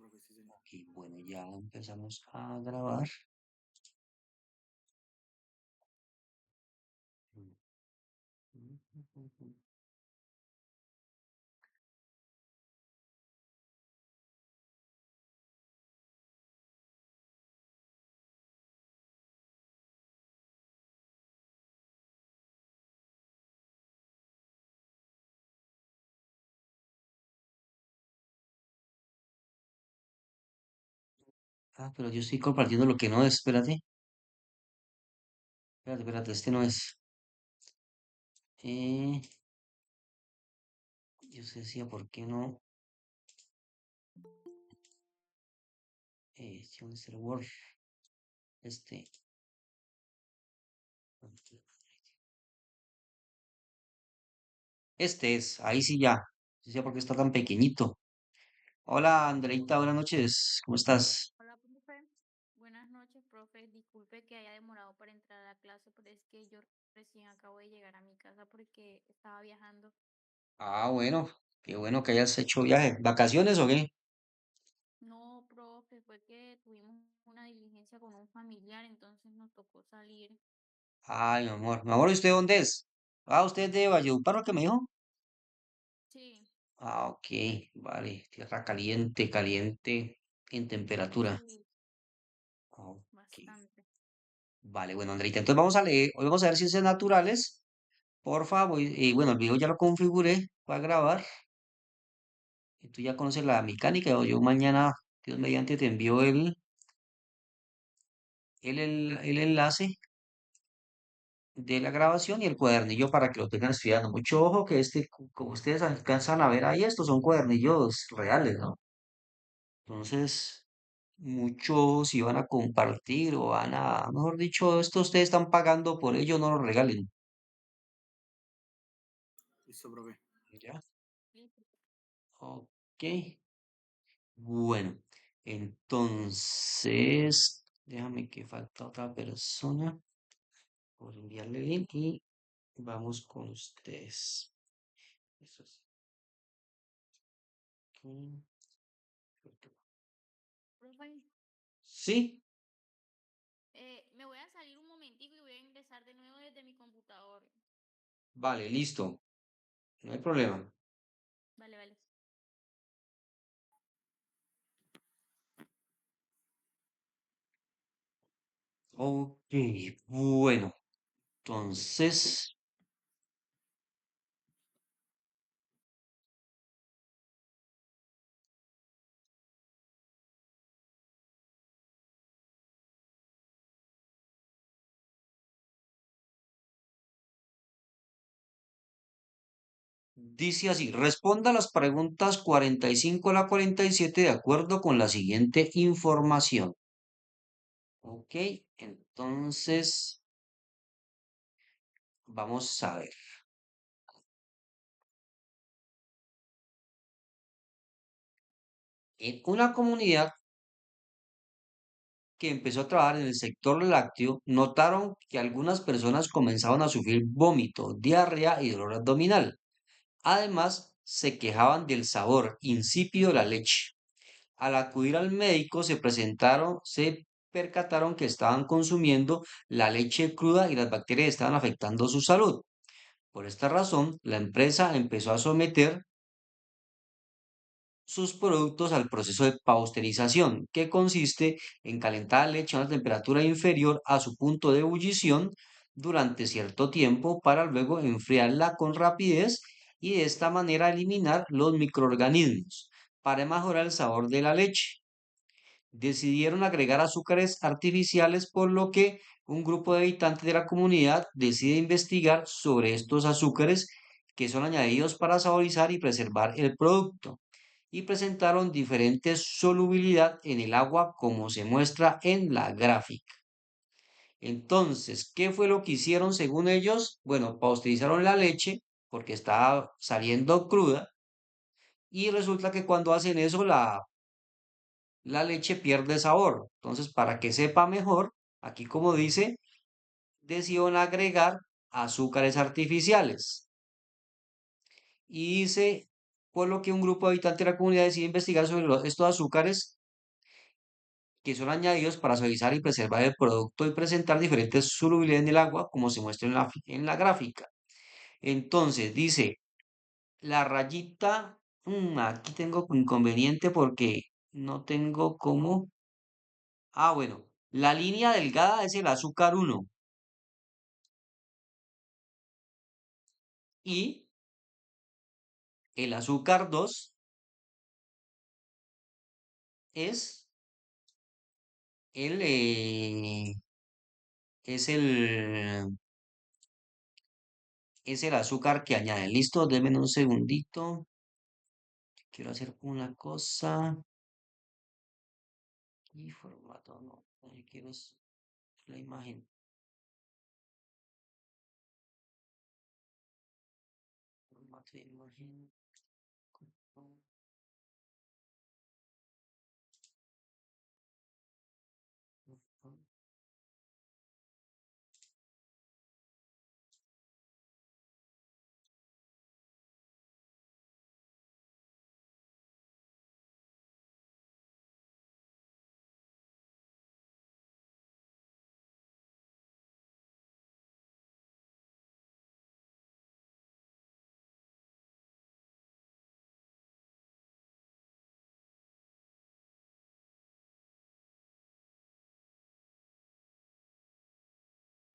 profe, sí, señor. Y bueno, ya empezamos a grabar. Ah, pero yo estoy compartiendo lo que no es. Espérate, espérate, este no es. Eh, yo se decía, ¿por qué no? ¿Dónde está el Word? Este. Este es, ahí sí ya. Decía, ¿por qué está tan pequeñito? Hola, Andreita, buenas noches. ¿Cómo estás? Hola, profe. Buenas noches, profe. Disculpe que haya demorado para entrar a la clase, pero es que yo recién acabo de llegar a mi casa porque estaba viajando. Ah, bueno, qué bueno que hayas hecho viaje. ¿Vacaciones o qué? No, profe, fue que tuvimos una diligencia con un familiar, entonces nos tocó salir. Ay, mi amor. Mi amor, ¿y usted dónde es? Ah, usted es de Valledupar, ¿lo que me dijo? Sí, Ah, ok, vale. Tierra caliente, caliente en temperatura. sí, Ok. bastante. Vale, bueno, Andreita, entonces vamos a leer, hoy vamos a ver ciencias naturales. Por favor, y bueno, el video ya lo configuré para grabar. Y tú ya conoces la mecánica, o yo mañana, Dios mediante, te envío el enlace de la grabación y el cuadernillo para que lo tengan estudiando. Mucho ojo que este, como ustedes alcanzan a ver ahí, estos son cuadernillos reales, ¿no? Entonces, muchos si van a compartir o van a, mejor dicho, esto ustedes están pagando por ello, no lo regalen. Listo, profe. ¿Ya? Listo. Ok. Bueno, entonces, déjame que falta otra persona por enviarle el link y vamos con ustedes. Eso es. Ok. Profe, Sí, me voy a salir un momentico y voy a ingresar de nuevo desde mi computador. vale, listo. No hay problema. Vale, vale. Ok, bueno, entonces, dice así, responda las preguntas 45 a la 47 de acuerdo con la siguiente información. Ok, entonces, vamos a ver. En una comunidad que empezó a trabajar en el sector lácteo, notaron que algunas personas comenzaban a sufrir vómito, diarrea y dolor abdominal. Además, se quejaban del sabor insípido de la leche. Al acudir al médico se percataron que estaban consumiendo la leche cruda y las bacterias estaban afectando su salud. Por esta razón, la empresa empezó a someter sus productos al proceso de pasteurización, que consiste en calentar la leche a una temperatura inferior a su punto de ebullición durante cierto tiempo para luego enfriarla con rapidez y de esta manera eliminar los microorganismos para mejorar el sabor de la leche. Decidieron agregar azúcares artificiales, por lo que un grupo de habitantes de la comunidad decide investigar sobre estos azúcares que son añadidos para saborizar y preservar el producto y presentaron diferente solubilidad en el agua como se muestra en la gráfica. Entonces, ¿qué fue lo que hicieron según ellos? Bueno, pasteurizaron la leche porque estaba saliendo cruda y resulta que cuando hacen eso la leche pierde sabor. Entonces, para que sepa mejor, aquí como dice, decidieron agregar azúcares artificiales. Y dice, por lo que un grupo de habitantes de la comunidad decide investigar sobre estos azúcares que son añadidos para suavizar y preservar el producto y presentar diferentes solubilidades en el agua, como se muestra en la gráfica. Entonces, dice, la rayita, aquí tengo inconveniente porque no tengo cómo. Ah, bueno, la línea delgada es el azúcar uno y el azúcar 2 es el, eh, es el, es el azúcar que añaden. Listo, denme un segundito. Quiero hacer una cosa. Y formato, no. Yo quiero la imagen. Formato de imagen.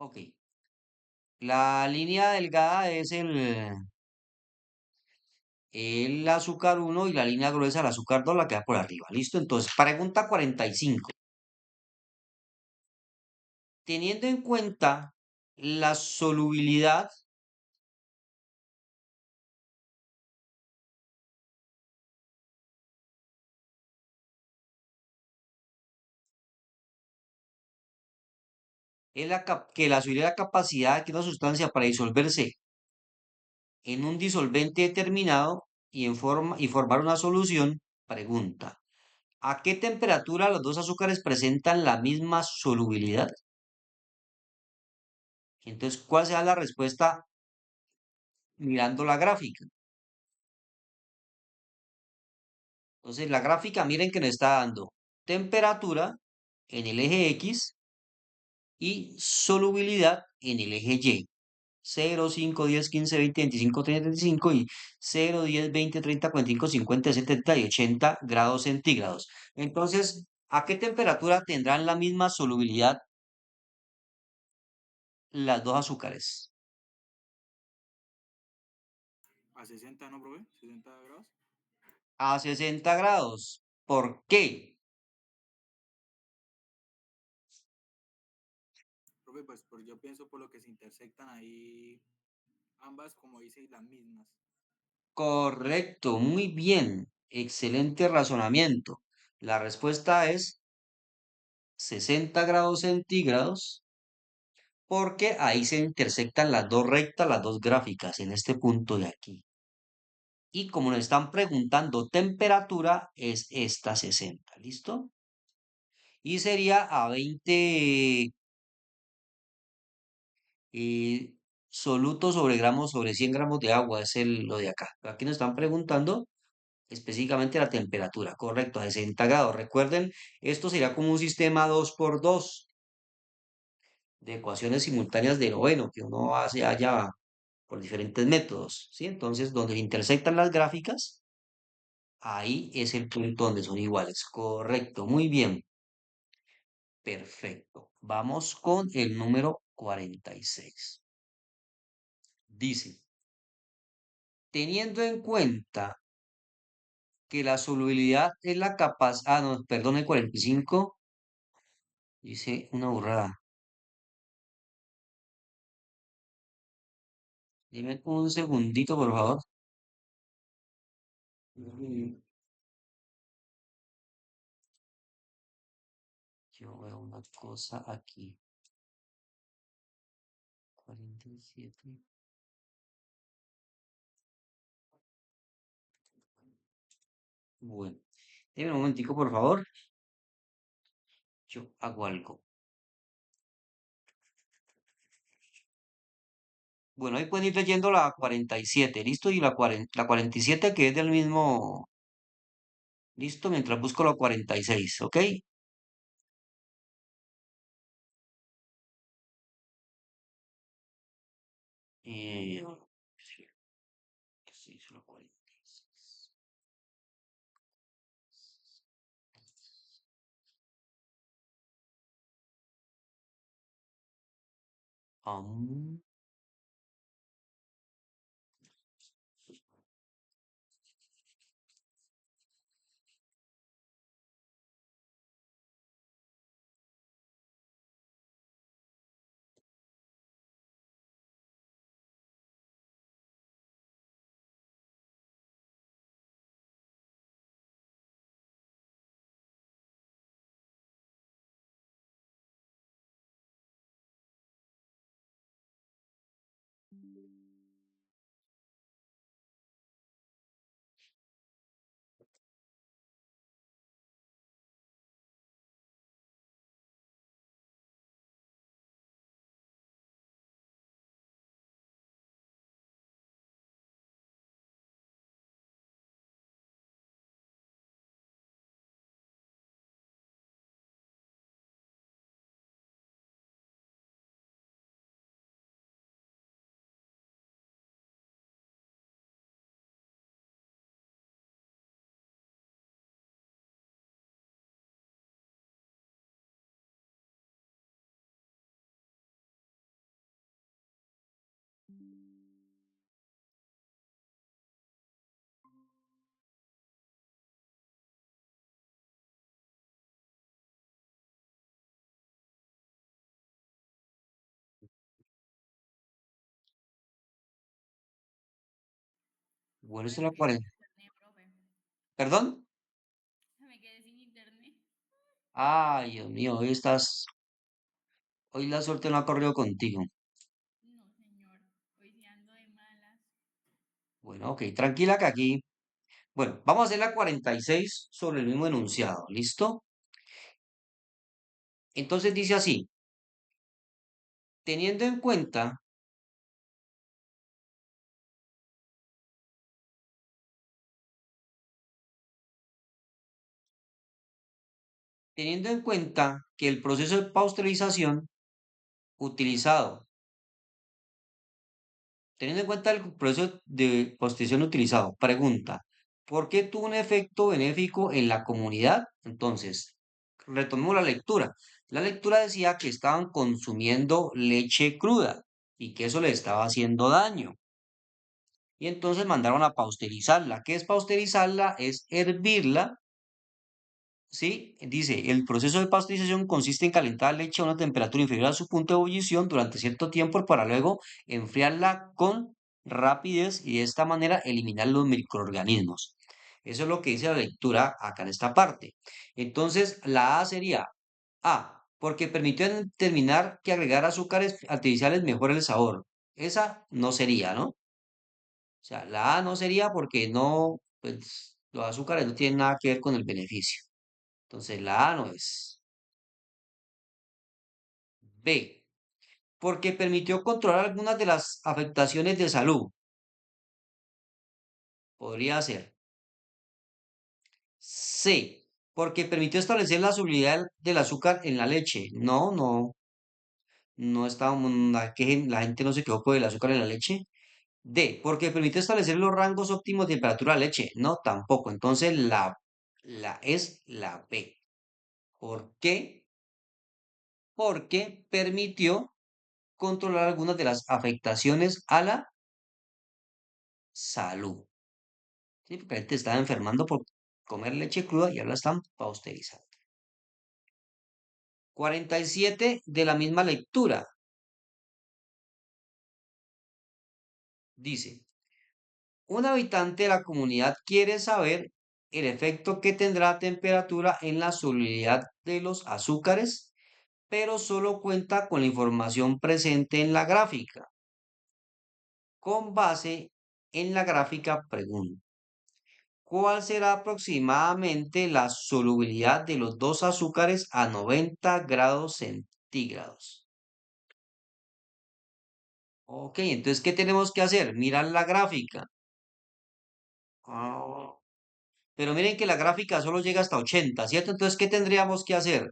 Ok. La línea delgada es el azúcar uno y la línea gruesa el azúcar 2 la que va por arriba. ¿Listo? Entonces, pregunta 45. Teniendo en cuenta la solubilidad, que la solubilidad es la capacidad de una sustancia para disolverse en un disolvente determinado y formar una solución, pregunta, ¿a qué temperatura los dos azúcares presentan la misma solubilidad? Entonces, ¿cuál será la respuesta mirando la gráfica? Entonces, la gráfica, miren que nos está dando temperatura en el eje X y solubilidad en el eje Y. 0, 5, 10, 15, 20, 25, 30, 35 y 0, 10, 20, 30, 45, 50, 70 y 80 grados centígrados. Entonces, ¿a qué temperatura tendrán la misma solubilidad las dos azúcares? A 60, ¿no, profe? 60 grados. A 60 grados. ¿Por qué? Profe, yo pienso por lo que se intersectan ahí ambas, como dice, las mismas. Correcto, muy bien. Excelente razonamiento. La respuesta es 60 grados centígrados porque ahí se intersectan las dos rectas, las dos gráficas en este punto de aquí. Y como nos están preguntando temperatura, es esta 60, ¿listo? Y sería a 20 eh, solutos sobre gramos sobre 100 gramos de agua, es lo de acá. Aquí nos están preguntando específicamente la temperatura, correcto, a 60 grados. Recuerden, esto sería como un sistema 2 por 2 de ecuaciones simultáneas de noveno que uno hace allá por diferentes métodos, ¿sí? Entonces, donde intersectan las gráficas, ahí es el punto donde son iguales. Correcto, muy bien. Perfecto. Vamos con el número 46. Dice, teniendo en cuenta que la solubilidad es la capacidad, no, perdón, el 45, dice una burrada. Dime un segundito, por favor. Mm, Yo veo una cosa aquí. 47. Bueno, dime un momentico, por favor. Yo hago algo. Bueno, ahí pueden ir leyendo la 47, ¿listo? Y la 47 que es del mismo, ¿listo? Mientras busco la 46, ¿ok? Sí, sí, solo 46. Am, bueno, esta Profe, es me la quedé sin 40. internet, profe. ¿Perdón? Me quedé sin internet. Ay, Dios mío, hoy la suerte no ha corrido contigo. No, señor. Hoy sí ando de malas. Bueno, ok, tranquila que aquí. Bueno, vamos a hacer la 46 sobre el mismo enunciado, ¿listo? Entonces dice así, teniendo en cuenta, teniendo en cuenta que el proceso de pasteurización utilizado, teniendo en cuenta el proceso de pasteurización utilizado, pregunta, ¿por qué tuvo un efecto benéfico en la comunidad? Entonces, retomemos la lectura. La lectura decía que estaban consumiendo leche cruda y que eso le estaba haciendo daño. Y entonces mandaron a pasteurizarla. ¿Qué es pasteurizarla? Es hervirla. ¿Sí? Dice, el proceso de pasteurización consiste en calentar la leche a una temperatura inferior a su punto de ebullición durante cierto tiempo para luego enfriarla con rapidez y de esta manera eliminar los microorganismos. Eso es lo que dice la lectura acá en esta parte. Entonces, la A sería A, porque permitió determinar que agregar azúcares artificiales mejora el sabor. Esa no sería, ¿no? O sea, la A no sería porque no, pues los azúcares no tienen nada que ver con el beneficio. Entonces la A no es. B, porque permitió controlar algunas de las afectaciones de salud. Podría ser. C, porque permitió establecer la solubilidad del azúcar en la leche. No, no, no está, que la gente no se quedó con el azúcar en la leche. D, porque permitió establecer los rangos óptimos de temperatura de la leche. No, tampoco. Entonces la es la B. ¿Por qué? Porque permitió controlar algunas de las afectaciones a la salud. Sí, porque la gente estaba enfermando por comer leche cruda y ahora la están pasteurizando. 47 de la misma lectura. Dice, un habitante de la comunidad quiere saber el efecto que tendrá la temperatura en la solubilidad de los azúcares, pero solo cuenta con la información presente en la gráfica. Con base en la gráfica pregunta. ¿Cuál será aproximadamente la solubilidad de los dos azúcares a 90 grados centígrados? Ok, entonces, ¿qué tenemos que hacer? Mirar la gráfica. Ah, pero miren que la gráfica solo llega hasta 80, ¿cierto? Entonces, ¿qué tendríamos que hacer?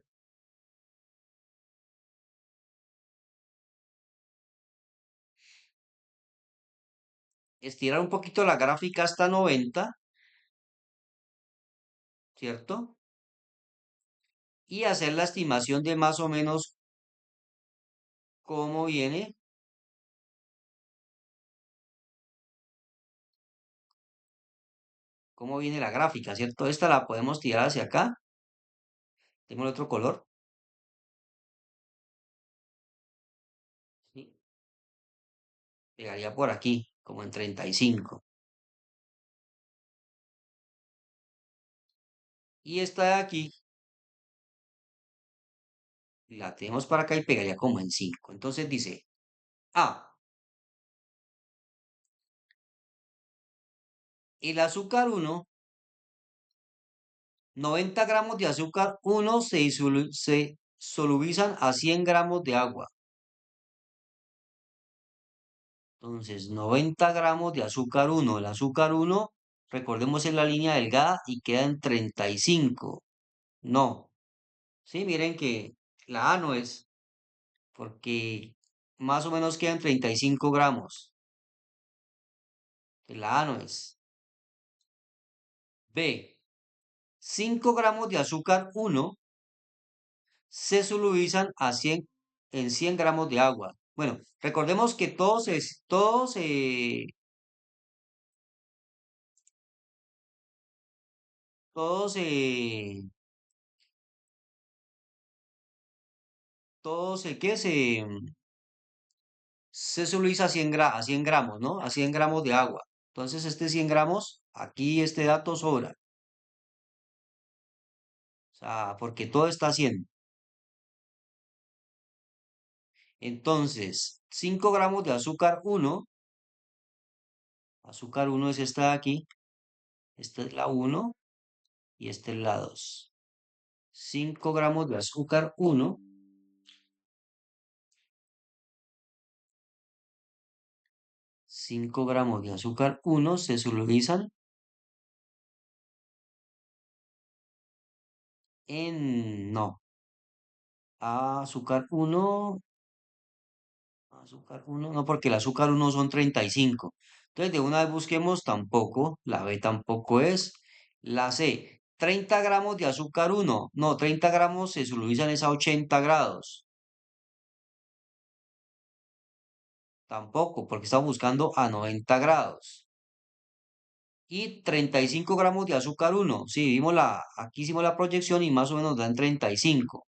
Estirar un poquito la gráfica hasta 90, ¿cierto? Y hacer la estimación de más o menos cómo viene la gráfica, ¿cierto? Esta la podemos tirar hacia acá. Tengo el otro color. Sí, pegaría por aquí, como en 35. Y esta de aquí la tenemos para acá y pegaría como en 5. Entonces dice, el azúcar 1, 90 gramos de azúcar 1 se solubilizan a 100 gramos de agua. Entonces, 90 gramos de azúcar 1. El azúcar 1, recordemos, es la línea delgada y queda en 35. No, sí, miren que la A no es, porque más o menos quedan 35 gramos. La A no es. B, 5 gramos de azúcar 1 se solubilizan en 100 gramos de agua. Bueno, recordemos que ¿qué? Se solubiliza a 100 gramos, ¿no? A 100 gramos de agua. Entonces, este 100 gramos, aquí este dato sobra. O sea, porque todo está a 100. Entonces, 5 gramos de azúcar 1 es esta de aquí, esta es la 1 y esta es la 2. 5 gramos de azúcar 1, 5 gramos de azúcar 1 se solubilizan no, azúcar 1, no, porque el azúcar 1 son 35. Entonces, de una vez busquemos tampoco, la B tampoco es, la C, 30 gramos de azúcar 1, no, 30 gramos se solubilizan es a 80 grados, tampoco, porque estamos buscando a 90 grados. Y 35 gramos de azúcar 1, sí, aquí hicimos la proyección y más o menos dan 35.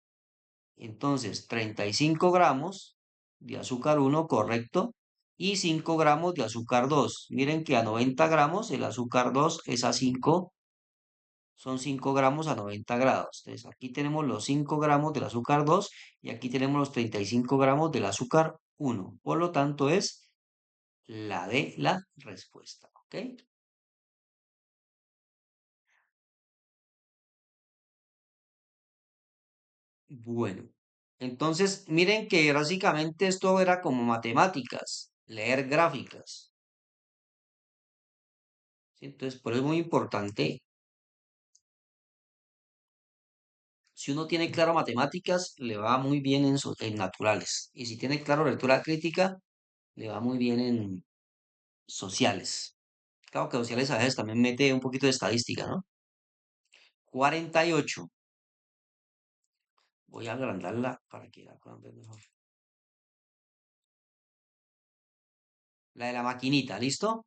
Entonces, 35 gramos de azúcar 1, correcto, y 5 gramos de azúcar 2. Miren que a 90 gramos el azúcar 2 es a 5, son 5 gramos a 90 grados. Entonces, aquí tenemos los 5 gramos del azúcar 2 y aquí tenemos los 35 gramos del azúcar 1. Por lo tanto, es la de la respuesta. ¿Ok? Bueno, entonces miren que básicamente esto era como matemáticas, leer gráficas. ¿Sí? Entonces, por eso es muy importante. Si uno tiene claro matemáticas, le va muy bien en naturales. Y si tiene claro lectura crítica, le va muy bien en sociales. Claro que sociales a veces también mete un poquito de estadística, ¿no? 48. Voy a agrandarla para que la puedan ver mejor. La de la maquinita, ¿listo?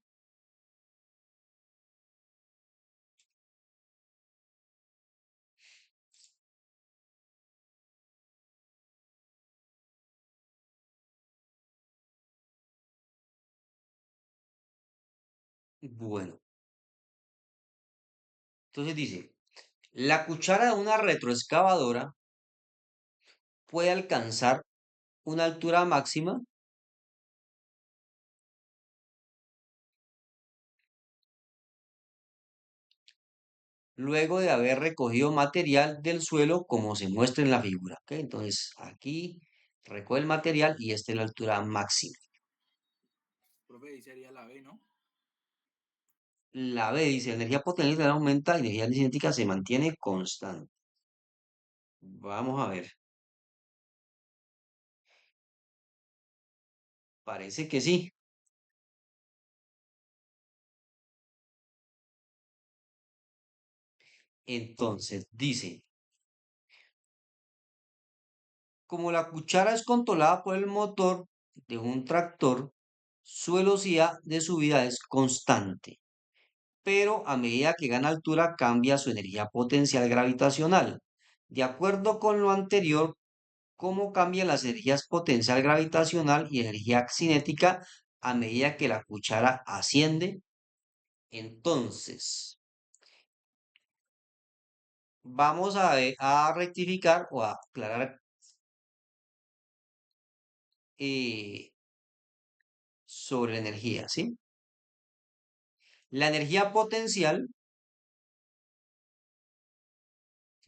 Bueno, entonces dice, la cuchara de una retroexcavadora puede alcanzar una altura máxima luego de haber recogido material del suelo como se muestra en la figura. ¿Ok? Entonces aquí recoge el material y esta es la altura máxima. profe, ahí sería la B, ¿no? La B dice, la energía potencial aumenta, la energía cinética se mantiene constante. Vamos a ver. Parece que sí. Entonces, dice, como la cuchara es controlada por el motor de un tractor, su velocidad de subida es constante, pero a medida que gana altura cambia su energía potencial gravitacional. De acuerdo con lo anterior, ¿cómo cambian las energías potencial gravitacional y energía cinética a medida que la cuchara asciende? Entonces, vamos a rectificar o a aclarar sobre la energía, ¿sí? La energía potencial,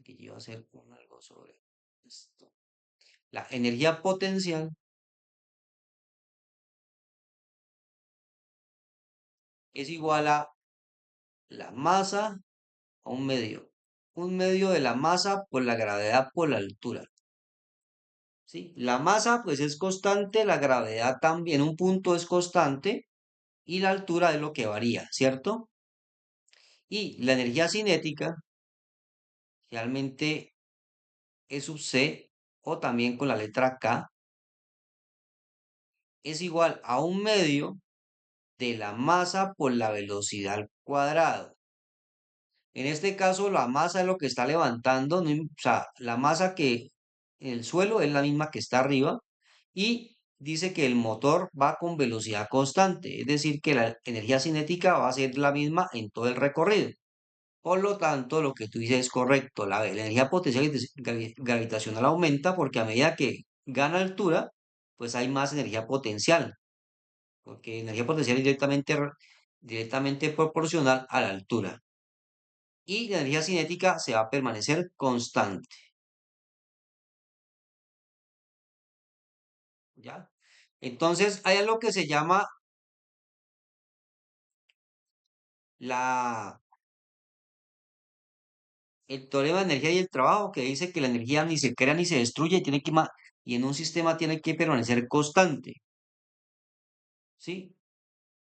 que yo iba a hacer algo sobre esto. La energía potencial es igual a la masa a un medio. Un medio de la masa por la gravedad por la altura. ¿Sí? La masa pues es constante, la gravedad también, un punto es constante y la altura es lo que varía, ¿cierto? Y la energía cinética realmente es sub C o también con la letra K es igual a un medio de la masa por la velocidad al cuadrado. En este caso, la masa es lo que está levantando, o sea, la masa que en el suelo es la misma que está arriba y dice que el motor va con velocidad constante, es decir, que la energía cinética va a ser la misma en todo el recorrido. Por lo tanto, lo que tú dices es correcto, la energía potencial gravitacional aumenta porque a medida que gana altura, pues hay más energía potencial, porque energía potencial es directamente proporcional a la altura. Y la energía cinética se va a permanecer constante. ¿Ya? Entonces, hay algo que se llama la, el teorema de energía y el trabajo, que dice que la energía ni se crea ni se destruye y, y en un sistema tiene que permanecer constante. ¿Sí?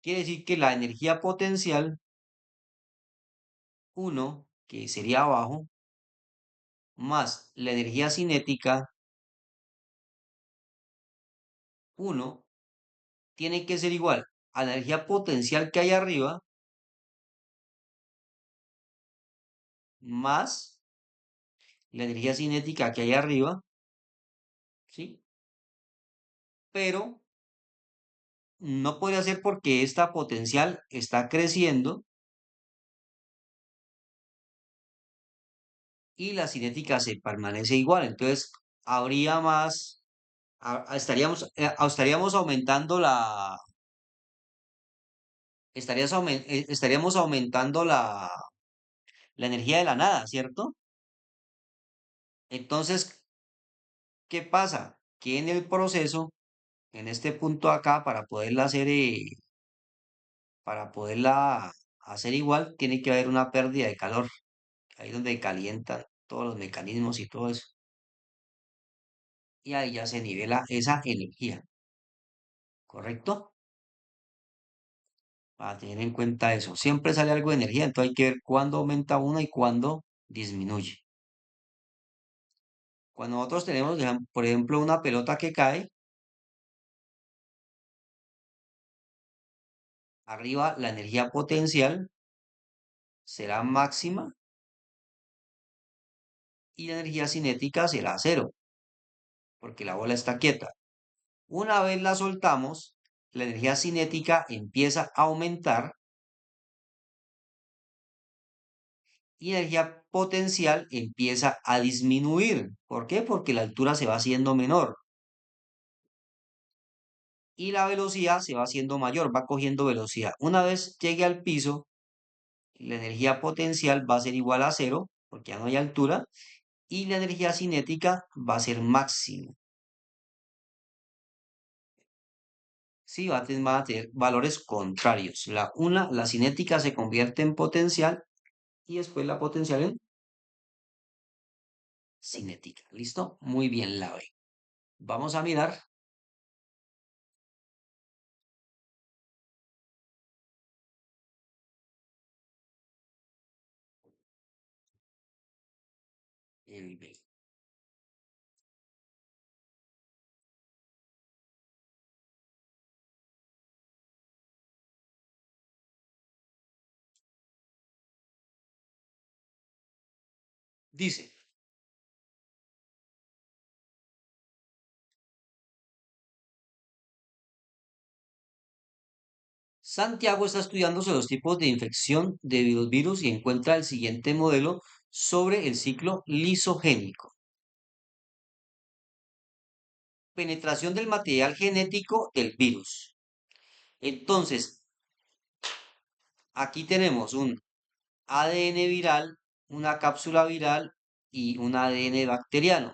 Quiere decir que la energía potencial, 1, que sería abajo, más la energía cinética, 1, tiene que ser igual a la energía potencial que hay arriba, más la energía cinética que hay arriba, ¿sí? Pero no podría ser porque esta potencial está creciendo y la cinética se permanece igual. Entonces, habría más, estaríamos aumentando estaríamos aumentando la energía de la nada, ¿cierto? Entonces, ¿qué pasa? Que en el proceso, en este punto acá, para poderla hacer igual, tiene que haber una pérdida de calor, ahí donde calientan todos los mecanismos y todo eso. Y ahí ya se nivela esa energía, ¿correcto? Para tener en cuenta eso. Siempre sale algo de energía, entonces hay que ver cuándo aumenta una y cuándo disminuye. Cuando nosotros tenemos, por ejemplo, una pelota que cae, arriba la energía potencial será máxima y la energía cinética será cero, porque la bola está quieta. Una vez la soltamos, la energía cinética empieza a aumentar y la energía potencial empieza a disminuir. ¿Por qué? Porque la altura se va haciendo menor y la velocidad se va haciendo mayor, va cogiendo velocidad. Una vez llegue al piso, la energía potencial va a ser igual a cero, porque ya no hay altura, y la energía cinética va a ser máxima. Sí, van a tener valores contrarios. La cinética se convierte en potencial y después la potencial en cinética. ¿Listo? Muy bien, la B. Vamos a mirar el B. Dice, Santiago está estudiando sobre los tipos de infección de los virus y encuentra el siguiente modelo sobre el ciclo lisogénico. Penetración del material genético del virus. Entonces, aquí tenemos un ADN viral, una cápsula viral y un ADN bacteriano.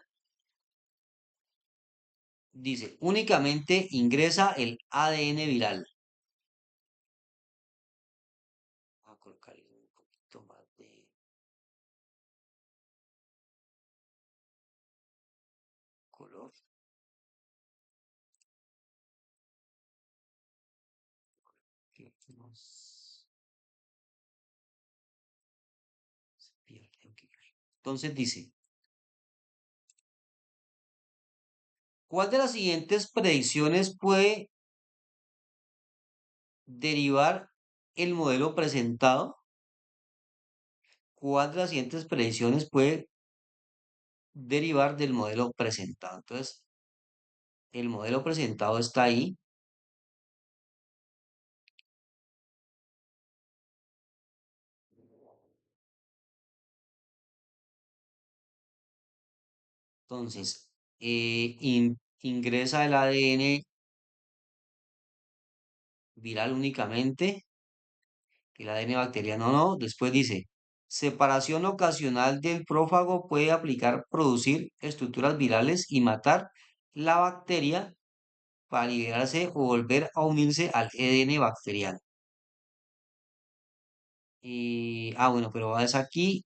Dice, únicamente ingresa el ADN viral. Voy a colocarle un poquito más de color. Que no se pierde. Ok. Entonces dice, ¿cuál de las siguientes predicciones puede derivar el modelo presentado? ¿Cuál de las siguientes predicciones puede derivar del modelo presentado? Entonces, el modelo presentado está ahí. Entonces, ingresa el ADN viral únicamente, el ADN bacteriano no. Después dice, separación ocasional del prófago puede producir estructuras virales y matar la bacteria para liberarse o volver a unirse al ADN bacteriano. Bueno, pero es aquí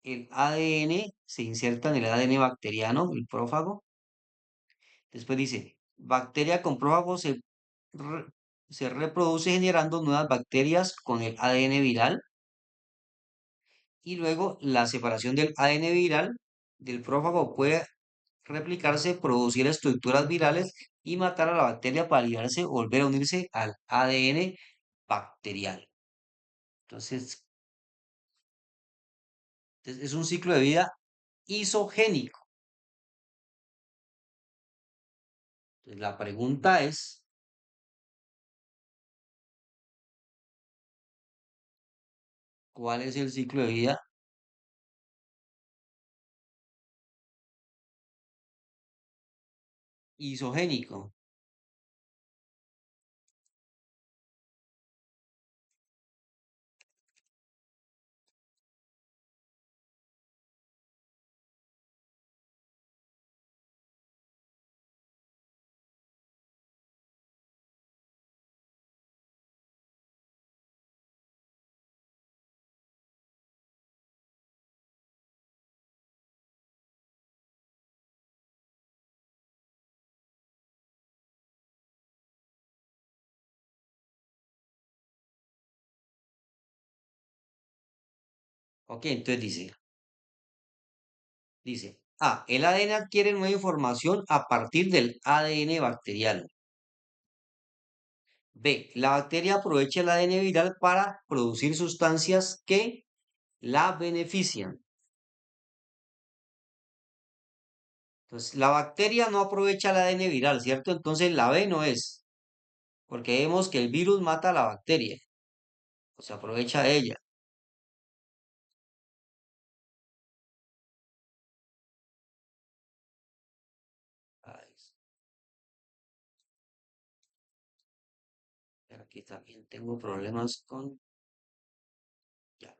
el ADN se inserta en el ADN bacteriano, el prófago. Después dice, bacteria con prófago re- se reproduce generando nuevas bacterias con el ADN viral. Y luego la separación del ADN viral del prófago puede replicarse, producir estructuras virales y matar a la bacteria para liberarse o volver a unirse al ADN bacterial. Entonces, es un ciclo de vida isogénico. Entonces, la pregunta es, ¿cuál es el ciclo de vida isogénico? Ok, entonces dice, A, el ADN adquiere nueva información a partir del ADN bacteriano. B, la bacteria aprovecha el ADN viral para producir sustancias que la benefician. Entonces, la bacteria no aprovecha el ADN viral, ¿cierto? Entonces, la B no es, porque vemos que el virus mata a la bacteria, o se aprovecha de ella. Ay, pero aquí también tengo problemas con ya,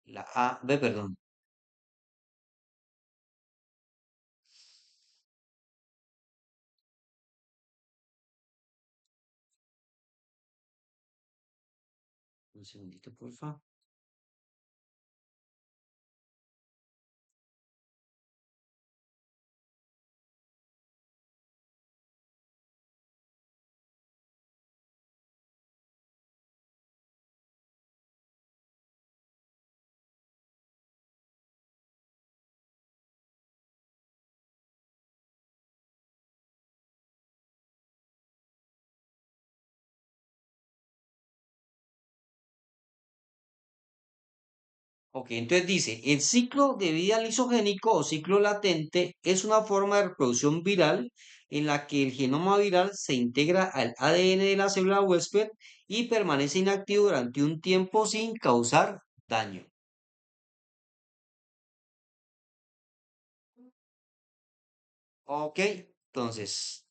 la A, B, perdón. Un segundito, porfa. Ok, entonces dice, el ciclo de vida lisogénico o ciclo latente es una forma de reproducción viral en la que el genoma viral se integra al ADN de la célula huésped y permanece inactivo durante un tiempo sin causar daño. Ok, entonces,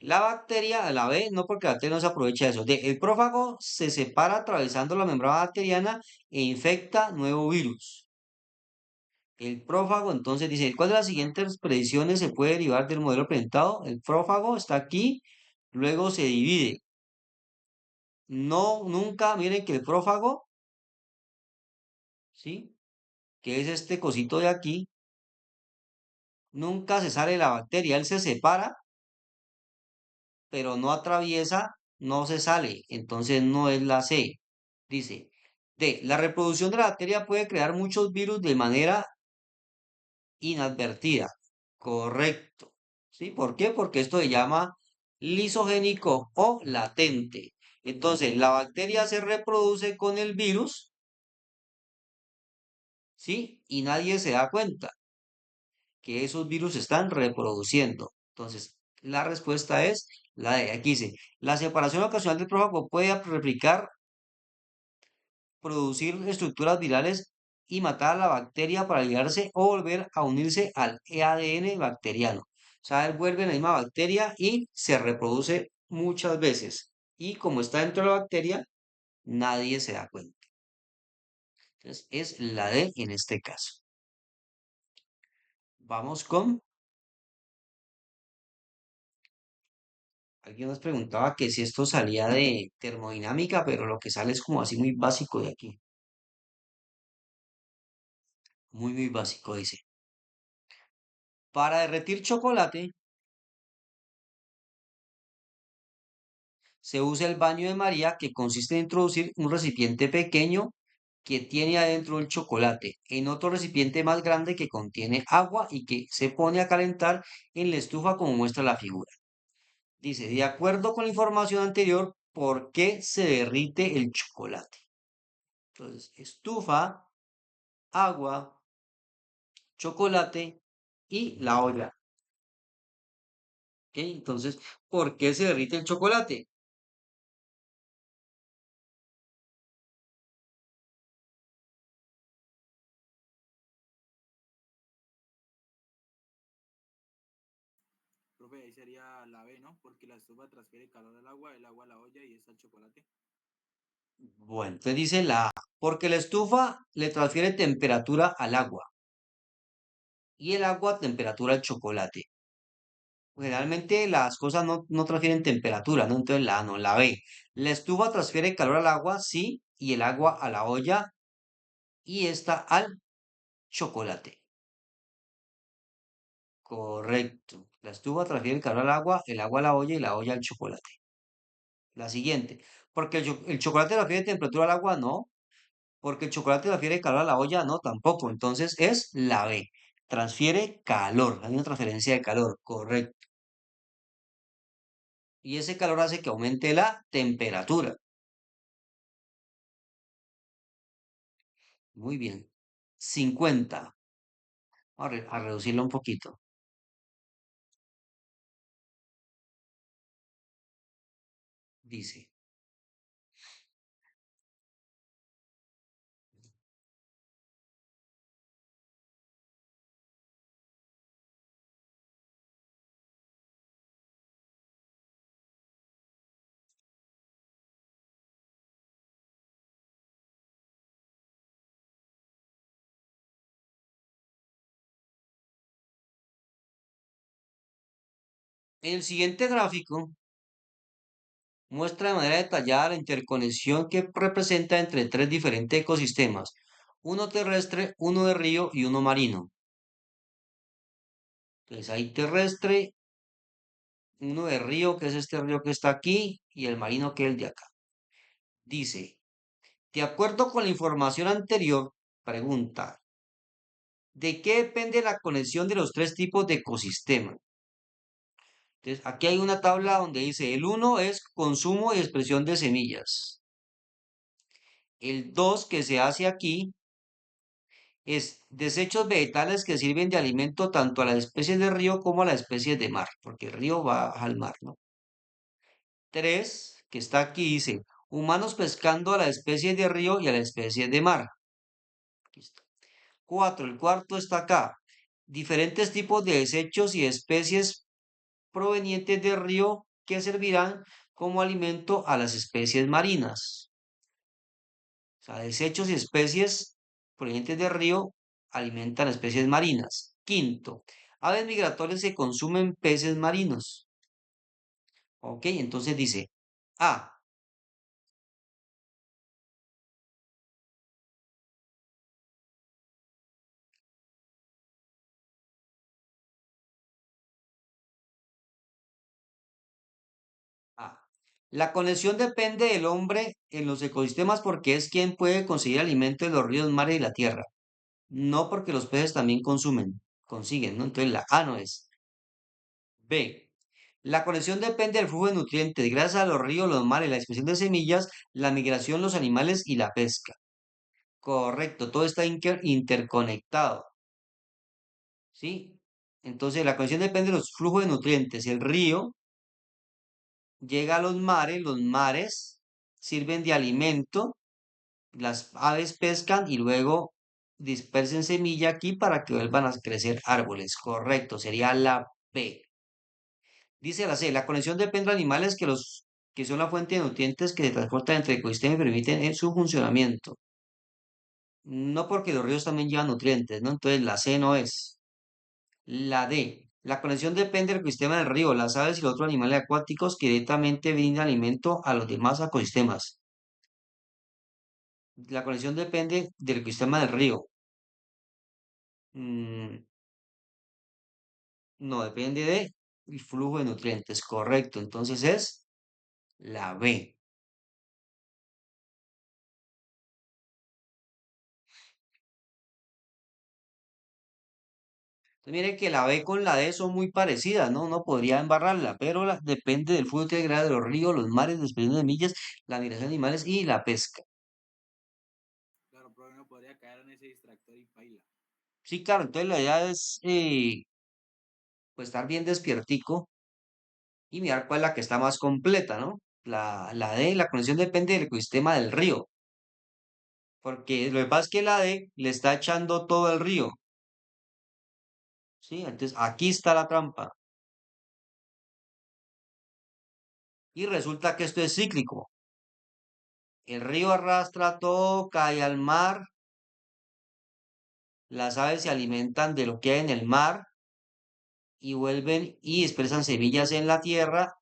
la bacteria, a la vez, no porque la bacteria no se aprovecha de eso, el prófago se separa atravesando la membrana bacteriana e infecta nuevo virus. El prófago, entonces dice, ¿cuál de las siguientes predicciones se puede derivar del modelo presentado? El prófago está aquí, luego se divide. No, nunca, miren que el prófago, ¿sí? Que es este cosito de aquí, nunca se sale de la bacteria, él se separa, pero no atraviesa, no se sale, entonces no es la C. Dice, D, la reproducción de la bacteria puede crear muchos virus de manera inadvertida. Correcto. ¿Sí? ¿Por qué? Porque esto se llama lisogénico o latente. Entonces, la bacteria se reproduce con el virus, ¿sí? Y nadie se da cuenta que esos virus se están reproduciendo. Entonces, la respuesta es la de aquí dice, la separación ocasional del prófago puede replicar, producir estructuras virales y matar a la bacteria para ligarse o volver a unirse al ADN bacteriano. O sea, él vuelve a la misma bacteria y se reproduce muchas veces. Y como está dentro de la bacteria, nadie se da cuenta. Entonces, es la D en este caso. Vamos con... Alguien nos preguntaba que si esto salía de termodinámica, pero lo que sale es como así muy básico de aquí. Muy, muy básico, dice. Para derretir chocolate, se usa el baño de María, que consiste en introducir un recipiente pequeño que tiene adentro el chocolate en otro recipiente más grande que contiene agua y que se pone a calentar en la estufa como muestra la figura. Dice, de acuerdo con la información anterior, ¿por qué se derrite el chocolate? Entonces, estufa, agua, chocolate y la olla. ¿Ok? Entonces, ¿por qué se derrite el chocolate? Profe, ahí sería la B, ¿no? Porque la estufa transfiere calor al agua, el agua a la olla y es al chocolate. Bueno, entonces dice la A, porque la estufa le transfiere temperatura al agua y el agua temperatura al chocolate. Generalmente las cosas no transfieren temperatura, ¿no? Entonces la A no, la B. La estufa transfiere calor al agua, sí, y el agua a la olla y esta al chocolate. Correcto. La estufa transfiere calor al agua, el agua a la olla y la olla al chocolate. La siguiente. Porque el chocolate transfiere temperatura al agua, no. Porque el chocolate transfiere calor a la olla, no, tampoco. Entonces es la B. Transfiere calor. Hay una transferencia de calor, correcto. Y ese calor hace que aumente la temperatura. Muy bien. 50. A reducirlo un poquito. Dice. En el siguiente gráfico Muestra de manera detallada la interconexión que representa entre tres diferentes ecosistemas, uno terrestre, uno de río y uno marino. Entonces hay terrestre, uno de río, que es este río que está aquí, y el marino, que es el de acá. Dice, de acuerdo con la información anterior, pregunta, ¿de qué depende la conexión de los tres tipos de ecosistema? Entonces, aquí hay una tabla donde dice, el uno es consumo y expresión de semillas. El 2 que se hace aquí es desechos vegetales que sirven de alimento tanto a las especies de río como a las especies de mar, porque el río va al mar, ¿no? 3 que está aquí, dice, humanos pescando a las especies de río y a las especies de mar. Aquí está. 4, el cuarto está acá. Diferentes tipos de desechos y especies provenientes del río que servirán como alimento a las especies marinas. O sea, desechos y especies provenientes del río alimentan a especies marinas. Quinto, aves migratorias que consumen peces marinos. Ok, entonces dice, A, A. La conexión depende del hombre en los ecosistemas porque es quien puede conseguir alimento de los ríos, mares y la tierra. No porque los peces también consiguen, ¿no? Entonces la A no es. B. La conexión depende del flujo de nutrientes. Gracias a los ríos, los mares, la dispersión de semillas, la migración, los animales y la pesca. Correcto, todo está interconectado, ¿sí? Entonces la conexión depende de los flujos de nutrientes. El río llega a los mares sirven de alimento, las aves pescan y luego dispersen semilla aquí para que vuelvan a crecer árboles. Correcto, sería la B. Dice la C, la conexión depende de animales que son la fuente de nutrientes que se transportan entre ecosistemas y permiten su funcionamiento. No porque los ríos también llevan nutrientes, ¿no? Entonces la C no es. La D. La conexión depende del ecosistema del río, las aves y los otros animales acuáticos que directamente brindan alimento a los demás ecosistemas. La conexión depende del ecosistema del río. Mm, no, depende del flujo de nutrientes, correcto. Entonces es la B. Entonces, mire que la B con la D son muy parecidas, ¿no? Uno podría embarrarla, pero depende del flujo integral de los ríos, los mares, las de semillas, la migración de animales y la pesca. Claro, pero no podría caer en ese distractor y paila. Sí, claro, entonces la idea es pues estar bien despiertico y mirar cuál es la que está más completa, ¿no? La D, la conexión depende del ecosistema del río, porque lo que pasa es que la D le está echando todo el río, ¿sí? Entonces aquí está la trampa. Y resulta que esto es cíclico. El río arrastra todo, cae al mar, las aves se alimentan de lo que hay en el mar y vuelven y expresan semillas en la tierra,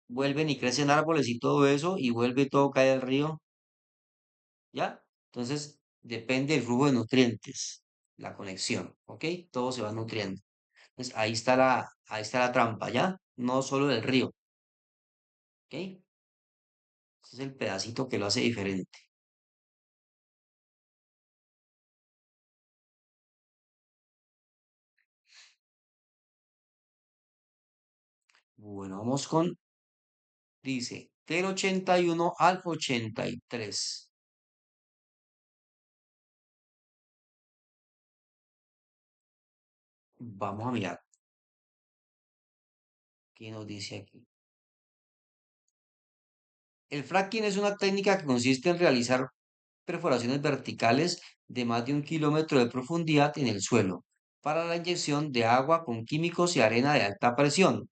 vuelven y crecen árboles y todo eso y vuelve todo cae al río, ¿ya? Entonces depende del flujo de nutrientes, la conexión, ¿ok? Todo se va nutriendo. Entonces ahí está la trampa, ¿ya? No solo del río, ¿ok? Ese es el pedacito que lo hace diferente. Bueno, vamos con, dice, del 81 al 83. Vamos a mirar qué nos dice aquí. El fracking es una técnica que consiste en realizar perforaciones verticales de más de 1 kilómetro de profundidad en el suelo para la inyección de agua con químicos y arena de alta presión,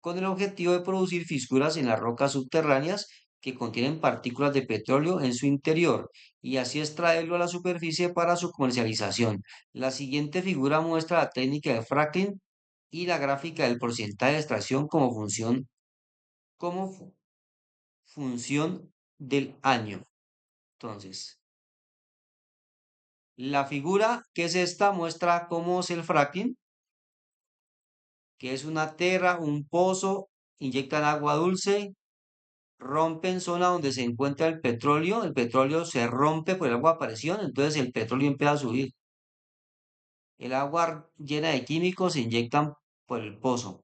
con el objetivo de producir fisuras en las rocas subterráneas que contienen partículas de petróleo en su interior y así extraerlo a la superficie para su comercialización. La siguiente figura muestra la técnica de fracking y la gráfica del porcentaje de extracción como función, como función del año. Entonces, la figura que es esta muestra cómo es el fracking, que es una tierra, un pozo, inyectan agua dulce, rompen zona donde se encuentra el petróleo se rompe por el agua a presión, entonces el petróleo empieza a subir. El agua llena de químicos se inyectan por el pozo.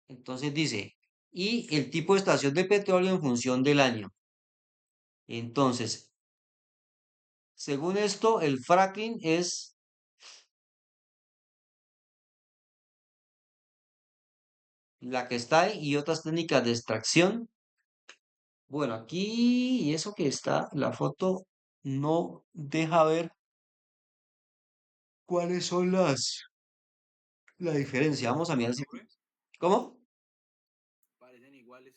Entonces dice, y el tipo de estación de petróleo en función del año. Entonces, según esto, el fracking es la que está ahí y otras técnicas de extracción. Bueno, aquí y eso que está, la foto no deja ver cuáles son la diferencia. Vamos a mirar si. Profe, ¿Cómo? parecen iguales.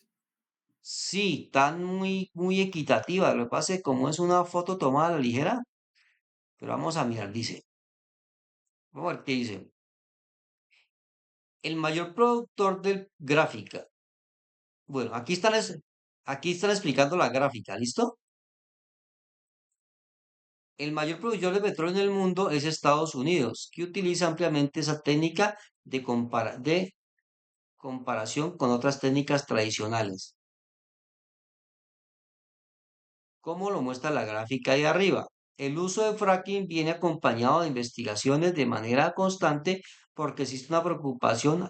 Sí, están muy equitativas. Lo que pasa es que como es una foto tomada a la ligera, pero vamos a mirar, dice. Vamos a ver qué dice. El mayor productor de gráfica. Bueno, aquí están explicando la gráfica, ¿listo? El mayor productor de petróleo en el mundo es Estados Unidos, que utiliza ampliamente esa técnica de comparación con otras técnicas tradicionales. Como lo muestra la gráfica de arriba. El uso de fracking viene acompañado de investigaciones de manera constante porque existe una preocupación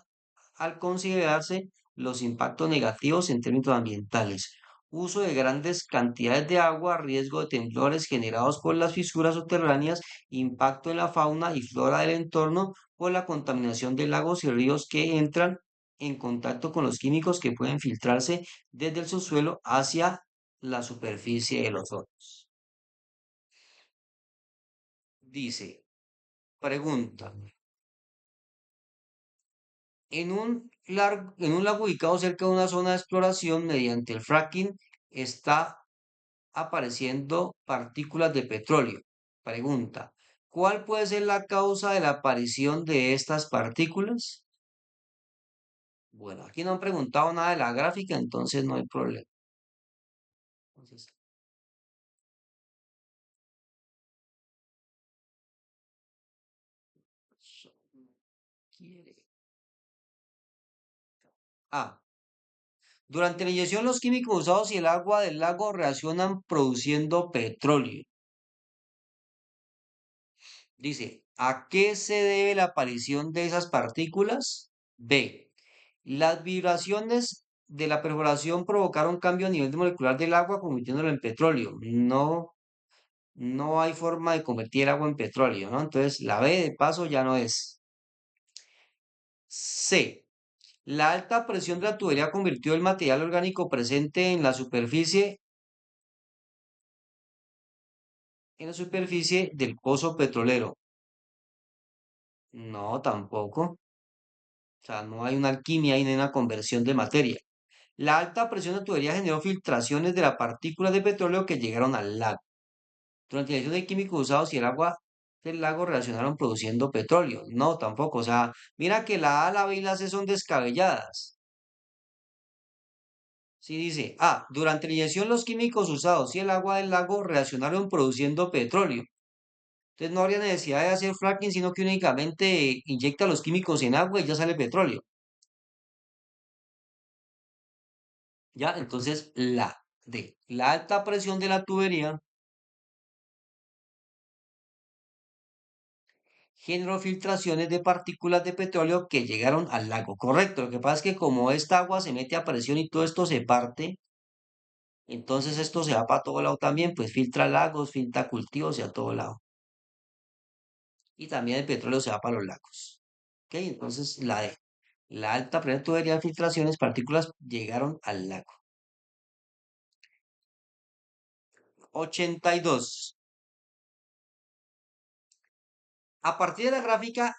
al considerarse los impactos negativos en términos ambientales. Uso de grandes cantidades de agua, riesgo de temblores generados por las fisuras subterráneas, impacto en la fauna y flora del entorno por la contaminación de lagos y ríos que entran en contacto con los químicos que pueden filtrarse desde el subsuelo hacia la superficie de los océanos. Dice, pregunta, en un lago ubicado cerca de una zona de exploración mediante el fracking está apareciendo partículas de petróleo. Pregunta, ¿cuál puede ser la causa de la aparición de estas partículas? Bueno, aquí no han preguntado nada de la gráfica, entonces no hay problema. Entonces, quiere. Ah, durante la inyección los químicos usados y el agua del lago reaccionan produciendo petróleo. Dice, ¿a qué se debe la aparición de esas partículas? B. Las vibraciones de la perforación provocaron cambio a nivel molecular del agua, convirtiéndolo en petróleo. No, no hay forma de convertir agua en petróleo, ¿no? Entonces, la B de paso ya no es. C. La alta presión de la tubería convirtió el material orgánico presente en la superficie del pozo petrolero. No, tampoco. O sea, no hay una alquimia ni una conversión de materia. La alta presión de tubería generó filtraciones de las partículas de petróleo que llegaron al lago. Durante la acción de químicos usados y el agua del lago reaccionaron produciendo petróleo. No, tampoco. O sea, mira que la A, la B y la C son descabelladas. Sí dice, durante la inyección los químicos usados y el agua del lago reaccionaron produciendo petróleo. Entonces no habría necesidad de hacer fracking, sino que únicamente inyecta los químicos en agua y ya sale petróleo. ¿Ya? Entonces la D. La alta presión de la tubería generó filtraciones de partículas de petróleo que llegaron al lago. Correcto. Lo que pasa es que como esta agua se mete a presión y todo esto se parte, entonces esto se va para todo lado también, pues filtra lagos, filtra cultivos y a todo lado. Y también el petróleo se va para los lagos. ¿Ok? Entonces la D. La alta presión de tubería de filtraciones, partículas llegaron al lago. 82. A partir de la gráfica,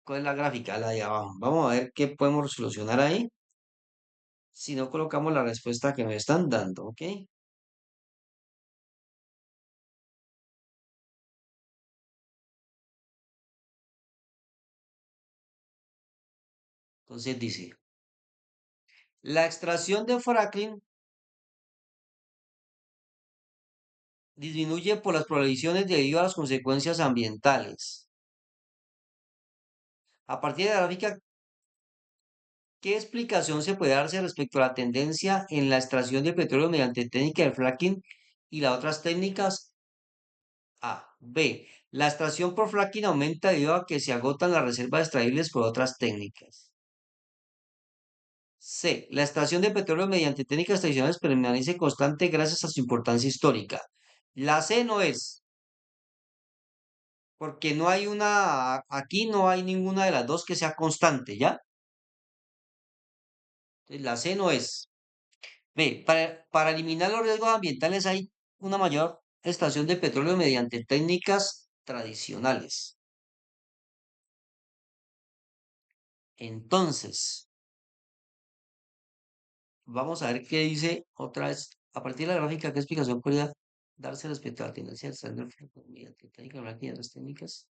¿cuál es la gráfica? La de abajo. Vamos a ver qué podemos solucionar ahí si no colocamos la respuesta que nos están dando, ¿ok? Entonces dice, La extracción de fracking disminuye por las prohibiciones debido a las consecuencias ambientales. A partir de la gráfica, ¿qué explicación se puede darse respecto a la tendencia en la extracción de petróleo mediante técnica de fracking y las otras técnicas? A. B. La extracción por fracking aumenta debido a que se agotan las reservas extraíbles por otras técnicas. C. La extracción de petróleo mediante técnicas tradicionales permanece constante gracias a su importancia histórica. La C no es, porque no hay aquí no hay ninguna de las dos que sea constante, ¿ya? Entonces, la C no es. B. Para eliminar los riesgos ambientales hay una mayor extracción de petróleo mediante técnicas tradicionales. Entonces, vamos a ver qué dice otra vez. A partir de la gráfica, ¿qué explicación podría darse respecto a la tendencia de extraer el petróleo mediante técnicas y otras técnicas?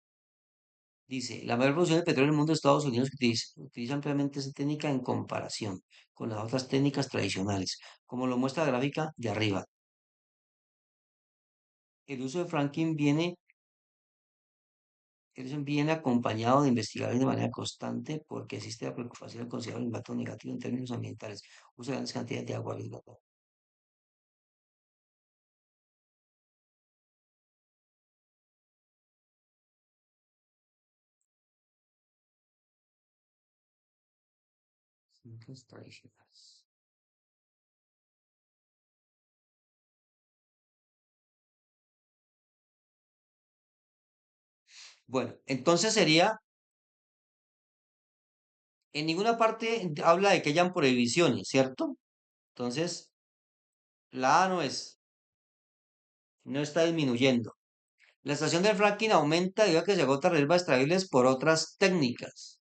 Dice, la mayor producción de petróleo en el mundo de Estados Unidos utiliza ampliamente esa técnica en comparación con las otras técnicas tradicionales, como lo muestra la gráfica de arriba. El uso de fracking viene acompañado de investigaciones de manera constante porque existe la preocupación de considerar el impacto negativo en términos ambientales. Usa grandes cantidades de agua. Técnicas tradicionales. Bueno, entonces sería, en ninguna parte habla de que hayan prohibiciones, ¿cierto? Entonces, la A no está disminuyendo. La estación del fracking aumenta debido a que se agotan reservas extraíbles por otras técnicas.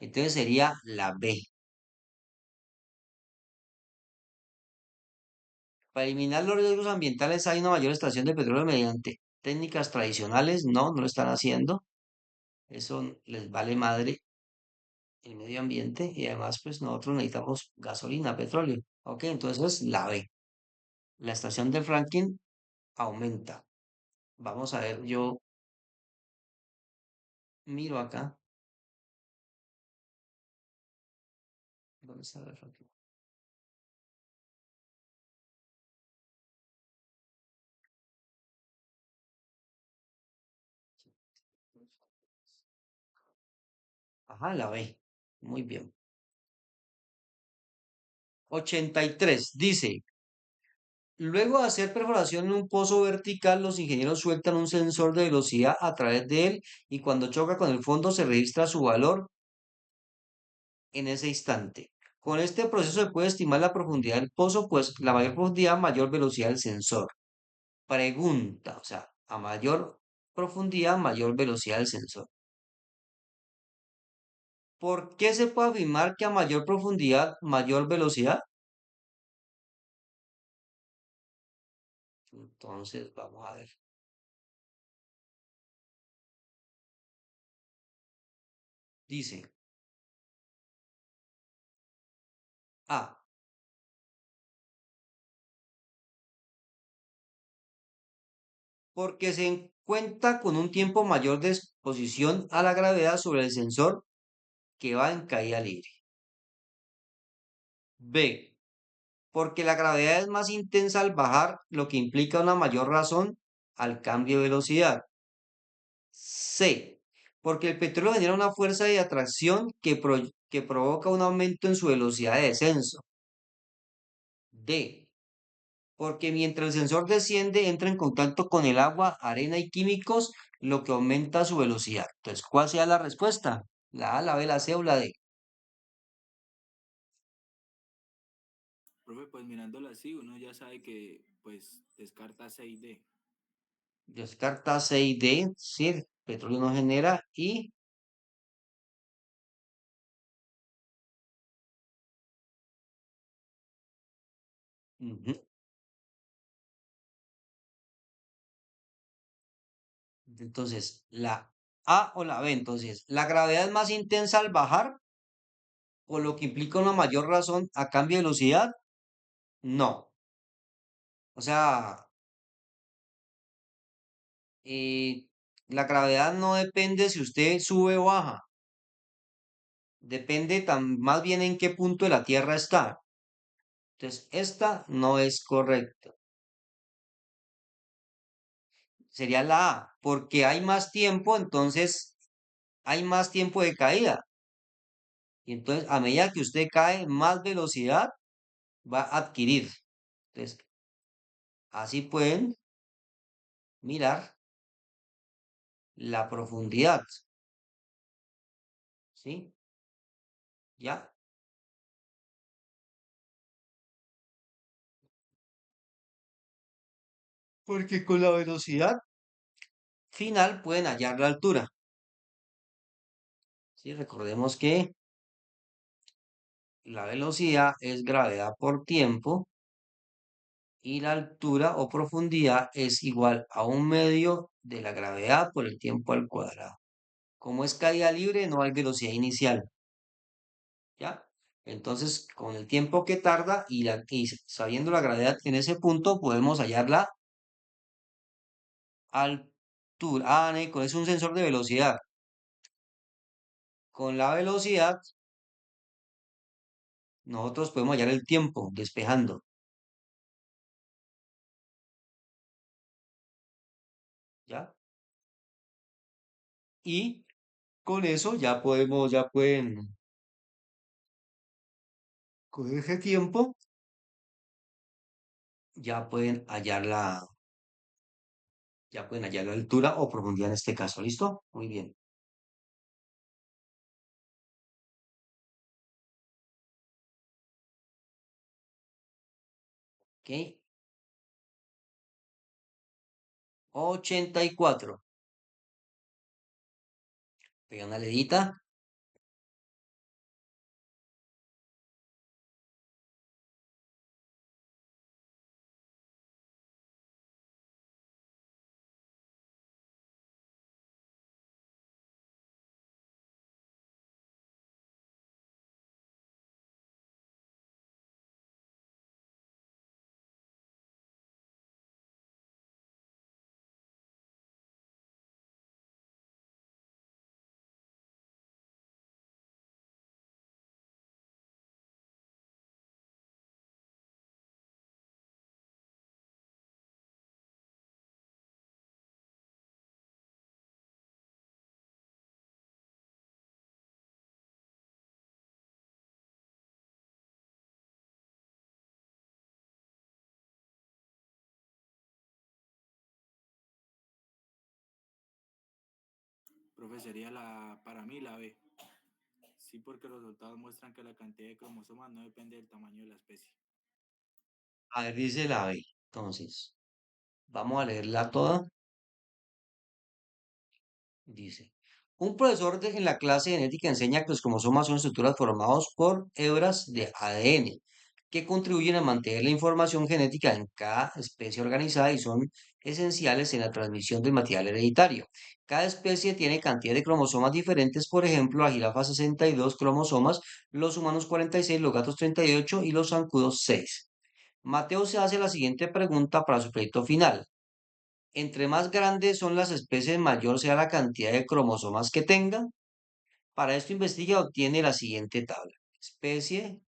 Entonces sería la B. Para eliminar los riesgos ambientales hay una mayor extracción de petróleo mediante técnicas tradicionales. No, no lo están haciendo. Eso les vale madre el medio ambiente y además pues nosotros necesitamos gasolina, petróleo. Ok, entonces la B. La estación de fracking aumenta. Vamos a ver, yo miro acá. ¿Dónde está el fracking? Ajá, la B. Muy bien. 83. Dice, luego de hacer perforación en un pozo vertical, los ingenieros sueltan un sensor de velocidad a través de él y cuando choca con el fondo se registra su valor en ese instante. Con este proceso se puede estimar la profundidad del pozo, pues la mayor profundidad, mayor velocidad del sensor. Pregunta, o sea, a mayor profundidad, mayor velocidad del sensor. ¿Por qué se puede afirmar que a mayor profundidad, mayor velocidad? Entonces, vamos a ver. Dice, A, porque se cuenta con un tiempo mayor de exposición a la gravedad sobre el sensor que va en caída libre. B, porque la gravedad es más intensa al bajar, lo que implica una mayor razón al cambio de velocidad. C, porque el petróleo genera una fuerza de atracción que provoca un aumento en su velocidad de descenso. D, porque mientras el sensor desciende, entra en contacto con el agua, arena y químicos, lo que aumenta su velocidad. Entonces, ¿cuál sea la respuesta? ¿La A, la B, la C o la D? Profe, pues mirándolo así, uno ya sabe que pues descarta C y D. Descarta C y D, sí, el petróleo no genera y ujú, entonces la A o la B. Entonces, la gravedad es más intensa al bajar por lo que implica una mayor razón a cambio de velocidad, no. O sea, eh, la gravedad no depende si usted sube o baja, depende más bien en qué punto de la Tierra está. Entonces, esta no es correcta. Sería la A, porque hay más tiempo, entonces hay más tiempo de caída. Y entonces, a medida que usted cae, más velocidad va a adquirir. Entonces, así pueden mirar la profundidad, ¿sí? ¿Ya? Porque con la velocidad final pueden hallar la altura, ¿sí? Recordemos que la velocidad es gravedad por tiempo y la altura o profundidad es igual a un medio de la gravedad por el tiempo al cuadrado. Como es caída libre, no hay velocidad inicial, ¿ya? Entonces, con el tiempo que tarda y sabiendo la gravedad en ese punto, podemos hallar la altura. Ah, Nico, es un sensor de velocidad. Con la velocidad, nosotros podemos hallar el tiempo despejando, ¿ya? Y con eso ya pueden, con ese tiempo, ya pueden hallar ya pueden hallar la altura o profundidad en este caso. ¿Listo? Muy bien. Ok. 84. Pega una leidita. Profe, sería para mí la B. Sí, porque los resultados muestran que la cantidad de cromosomas no depende del tamaño de la especie. A ver, dice la B. Entonces, vamos a leerla toda. Dice, un profesor en la clase de genética enseña que los cromosomas son estructuras formadas por hebras de ADN que contribuyen a mantener la información genética en cada especie organizada y son esenciales en la transmisión del material hereditario. Cada especie tiene cantidad de cromosomas diferentes, por ejemplo, la jirafa 62 cromosomas, los humanos 46, los gatos 38 y los zancudos 6. Mateo se hace la siguiente pregunta para su proyecto final. Entre más grandes son las especies, mayor sea la cantidad de cromosomas que tengan. Para esto investiga y obtiene la siguiente tabla. Especie,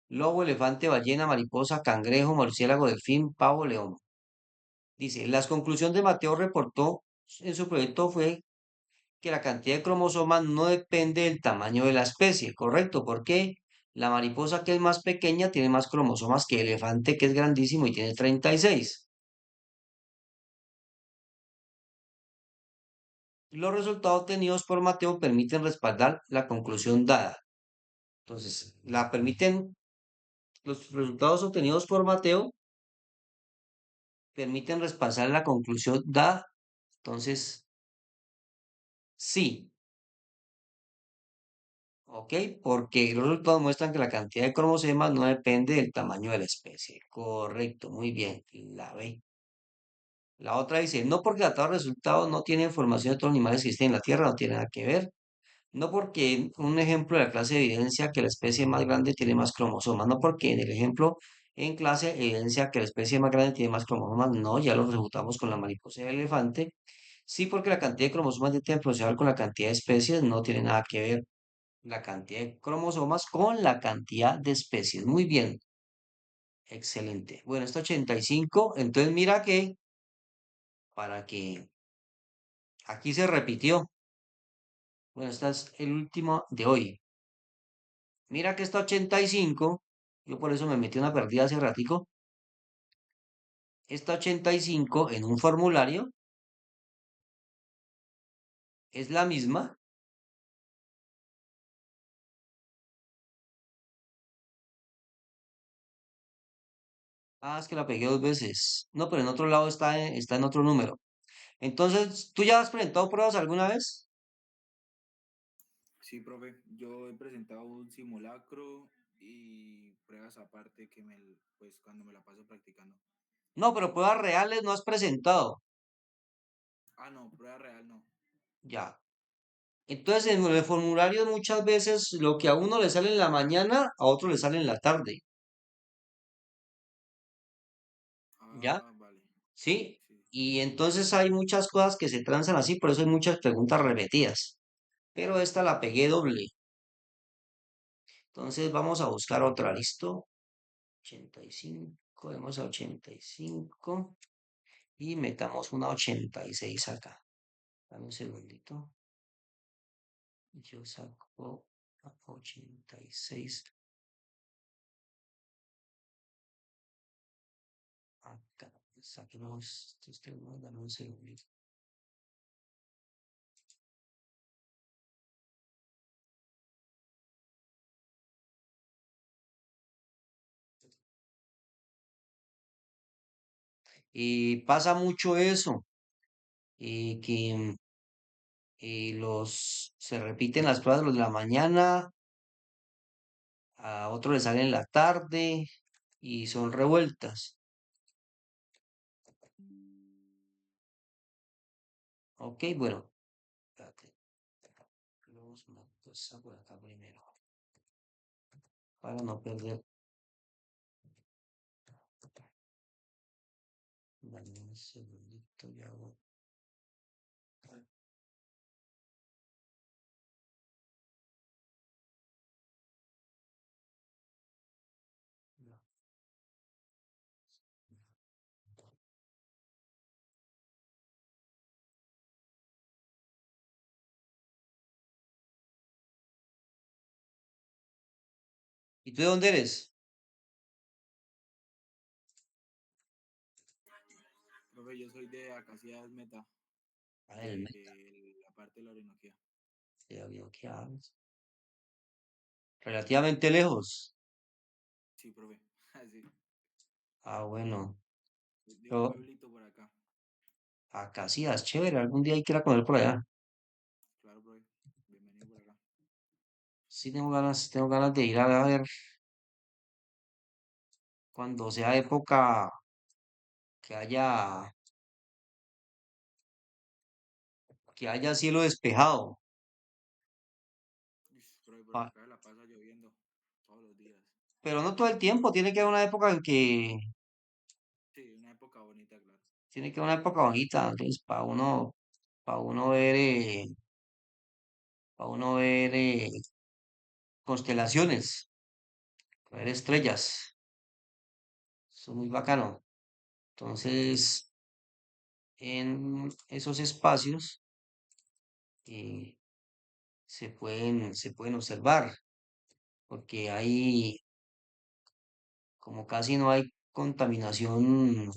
lobo, elefante, ballena, mariposa, cangrejo, murciélago, delfín, pavo, león. Dice, las conclusiones de Mateo reportó en su proyecto fue que la cantidad de cromosomas no depende del tamaño de la especie, ¿correcto? Porque la mariposa que es más pequeña tiene más cromosomas que el elefante que es grandísimo y tiene 36. Los resultados obtenidos por Mateo permiten respaldar la conclusión dada. Entonces, los resultados obtenidos por Mateo permiten respaldar la conclusión dada. Entonces, sí, ¿ok? Porque los resultados muestran que la cantidad de cromosomas no depende del tamaño de la especie. Correcto, muy bien. La B. La otra dice, no porque la tabla de resultados no tiene información de todos los animales que existen en la Tierra, no tiene nada que ver. No porque un ejemplo de la clase evidencia que la especie más grande tiene más cromosomas, no porque en el ejemplo en clase evidencia que la especie más grande tiene más cromosomas, no, ya lo refutamos con la mariposa y el elefante. Sí, porque la cantidad de cromosomas de tiempo proporcional con la cantidad de especies no tiene nada que ver la cantidad de cromosomas con la cantidad de especies. Muy bien, excelente. Bueno, está 85, entonces mira que para que aquí se repitió. Bueno, este es el último de hoy. Mira que está 85. Yo por eso me metí una perdida hace ratico. Esta 85 en un formulario es la misma. Ah, es que la pegué dos veces. No, pero en otro lado está en otro número. Entonces, ¿tú ya has presentado pruebas alguna vez? Sí, profe, yo he presentado un simulacro y pruebas aparte pues cuando me la paso practicando. No, pero pruebas reales no has presentado. Ah, no, prueba real no. Ya. Entonces, en el formulario muchas veces lo que a uno le sale en la mañana, a otro le sale en la tarde. ¿Ya? Ah, vale. ¿Sí? Sí. Y entonces hay muchas cosas que se transan así, por eso hay muchas preguntas repetidas. Pero esta la pegué doble. Entonces vamos a buscar otra, ¿listo? 85, vamos a 85 y metamos una 86 acá. Dame un segundito. Yo saco a 86 acá. Saquemos estos temas, dame un segundito. Y pasa mucho eso, que se repiten las pruebas los de la mañana, a otro le salen en la tarde y son revueltas. Ok, bueno, espérate. Vamos una cosa por acá primero, para no perder. Dame un segundito, ya hago. ¿Y tú de dónde eres? Profe, yo soy de Acacias Meta, Ah, del Meta, de la parte de la Orinoquía. de Antioquia. Relativamente lejos. Sí, profe. Así. Ah, bueno. De un Pero pueblito por acá. acá sí es chévere. Algún día hay que ir a comer por allá. Claro, profe. Bienvenido por acá. Sí tengo ganas de ir a ver cuando sea época que haya cielo despejado. Ish, profe, porque Pa- acá la pasa lloviendo todos los días. pero no todo el tiempo. Sí, una época bonita, claro. Tiene que haber una época bonita. Entonces, para uno ver, constelaciones, ver estrellas. Eso es muy bacano. Entonces, en esos espacios eh, se pueden observar, porque hay, como casi no hay contaminación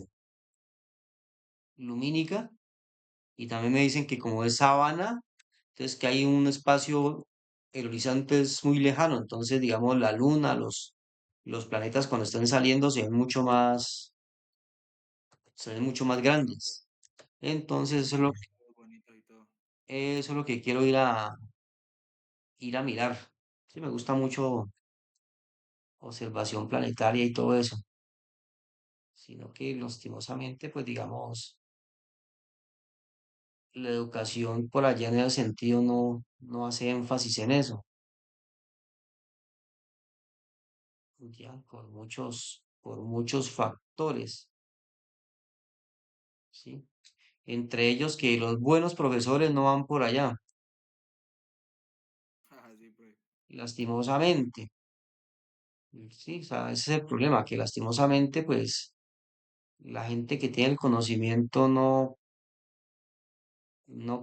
lumínica, y también me dicen que como es sabana, entonces que hay un espacio, el horizonte es muy lejano, entonces digamos la luna, los planetas cuando están saliendo se ven mucho más Claro, profe. grandes. Entonces Todo bonito y todo. eso es lo que quiero ir a mirar. Sí, me gusta mucho observación planetaria y todo eso, sino que lastimosamente, pues digamos, La educación por allá en ese sentido no hace énfasis en eso, ya, por muchos factores, ¿sí? Entre ellos que los buenos profesores no van por allá, Sí, profe. lastimosamente, ¿sí? O sea, ese es el problema, que lastimosamente, pues, la gente que tiene el conocimiento no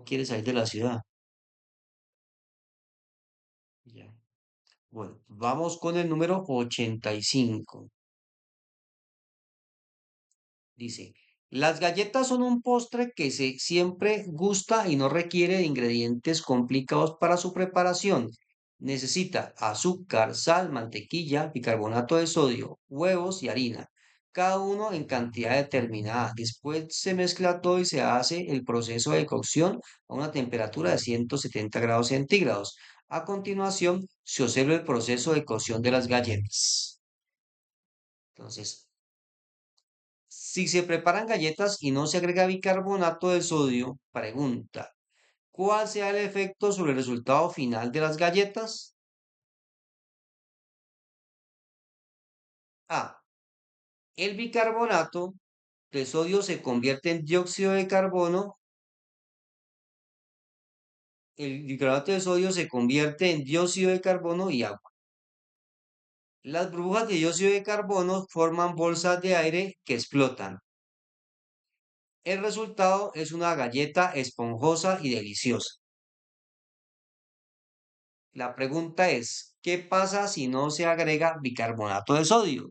quiere salir de la ciudad, ya. Bueno, vamos con el número 85. Dice, las galletas son un postre que se siempre gusta y no requiere de ingredientes complicados para su preparación. Necesita azúcar, sal, mantequilla, bicarbonato de sodio, huevos y harina, cada uno en cantidad determinada. Después se mezcla todo y se hace el proceso de cocción a una temperatura de 170 grados centígrados. A continuación, se observa el proceso de cocción de las galletas. Entonces, si se preparan galletas y no se agrega bicarbonato de sodio, pregunta, ¿cuál será el efecto sobre el resultado final de las galletas? A. El bicarbonato de sodio se convierte en dióxido de carbono. El bicarbonato de sodio se convierte en dióxido de carbono y agua. Las burbujas de dióxido de carbono forman bolsas de aire que explotan. El resultado es una galleta esponjosa y deliciosa. La pregunta es, ¿qué pasa si no se agrega bicarbonato de sodio?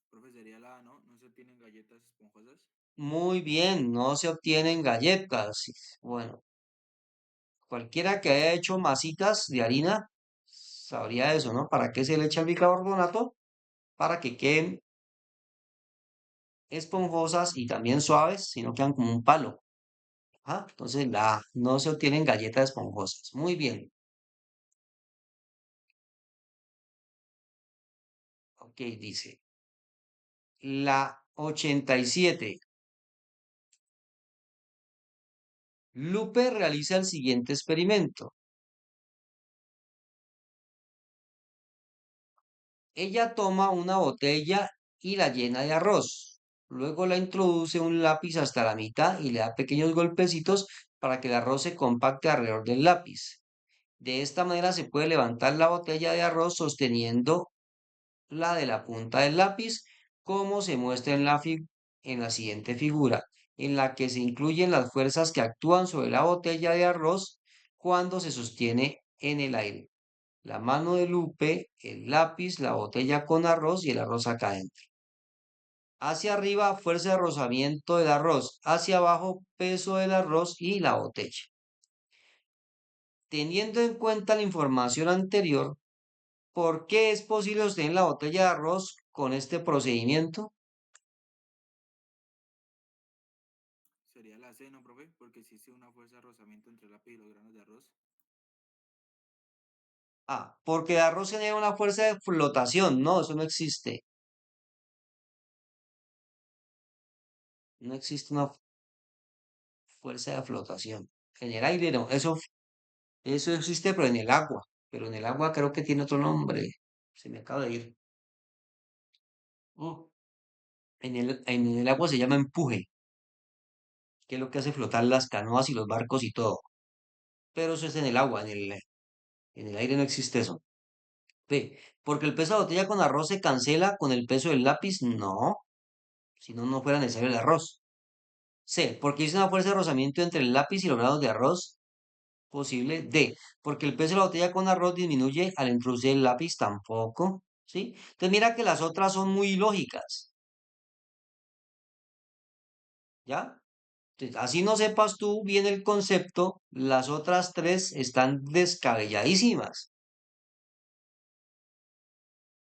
Profe, sería la A, ¿no? ¿No se tienen galletas esponjosas? Muy bien, no se obtienen galletas. Bueno, cualquiera que haya hecho masitas de harina sabría eso, ¿no? ¿Para qué se le echa el bicarbonato? Para que queden esponjosas y también suaves, sino quedan como un palo. ¿Ah? Entonces, no se obtienen galletas esponjosas. Muy bien. Ok, dice. La 87. Lupe realiza el siguiente experimento. Ella toma una botella y la llena de arroz. Luego la introduce un lápiz hasta la mitad y le da pequeños golpecitos para que el arroz se compacte alrededor del lápiz. De esta manera se puede levantar la botella de arroz sosteniendo la de la punta del lápiz, como se muestra en la siguiente figura, en la que se incluyen las fuerzas que actúan sobre la botella de arroz cuando se sostiene en el aire. La mano de Lupe, el lápiz, la botella con arroz y el arroz acá adentro. Hacia arriba, fuerza de rozamiento del arroz. Hacia abajo, peso del arroz y la botella. Teniendo en cuenta la información anterior, ¿por qué es posible obtener la botella de arroz con este procedimiento? Sería la C, ¿no, profe? Porque existe una fuerza de rozamiento entre el lápiz y los granos de arroz. Porque el arroz genera una fuerza de flotación. No, eso no existe. No existe una fuerza de flotación. En el aire no. Eso existe, pero en el agua. Pero en el agua creo que tiene otro nombre. Se me acaba de ir. Oh, en el agua se llama empuje, que es lo que hace flotar las canoas y los barcos y todo. Pero eso es en el agua, en el aire no existe eso. B, porque el peso de la botella con arroz se cancela con el peso del lápiz. No, si no, no fuera necesario el arroz. C, porque existe una fuerza de rozamiento entre el lápiz y los granos de arroz. Posible. D, porque el peso de la botella con arroz disminuye al introducir el lápiz. Tampoco. ¿Sí? Entonces mira que las otras son muy lógicas. ¿Ya? Entonces, así no sepas tú bien el concepto, las otras tres están descabelladísimas.